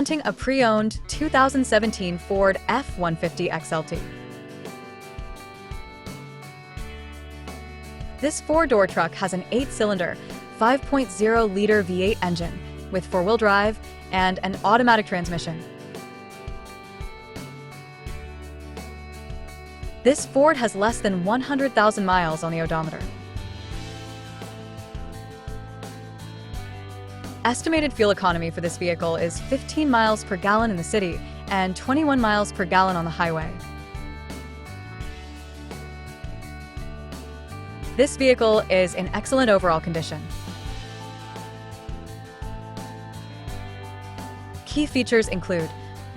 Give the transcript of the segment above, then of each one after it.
Presenting a pre-owned 2017 Ford F-150 XLT. This four-door truck has an 8-cylinder, 5.0-liter V8 engine with four-wheel drive and an automatic transmission. This Ford has less than 100,000 miles on the odometer. Estimated fuel economy for this vehicle is 15 miles per gallon in the city and 21 miles per gallon on the highway. This vehicle is in excellent overall condition. Key features include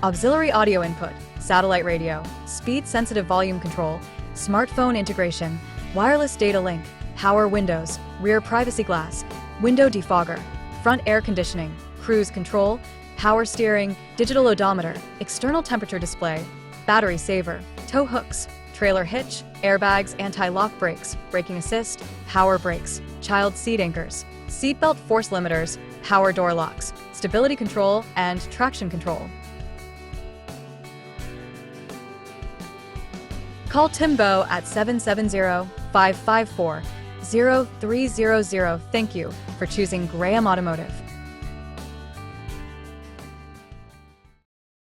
auxiliary audio input, satellite radio, speed-sensitive volume control, smartphone integration, wireless data link, power windows, rear privacy glass, window defogger, front air conditioning, cruise control, power steering, digital odometer, external temperature display, battery saver, tow hooks, trailer hitch, airbags, anti-lock brakes, braking assist, power brakes, child seat anchors, seatbelt force limiters, power door locks, stability control, and traction control. Call Tim Bowe at 770-554-0300. Thank you for choosing Graham Automotive.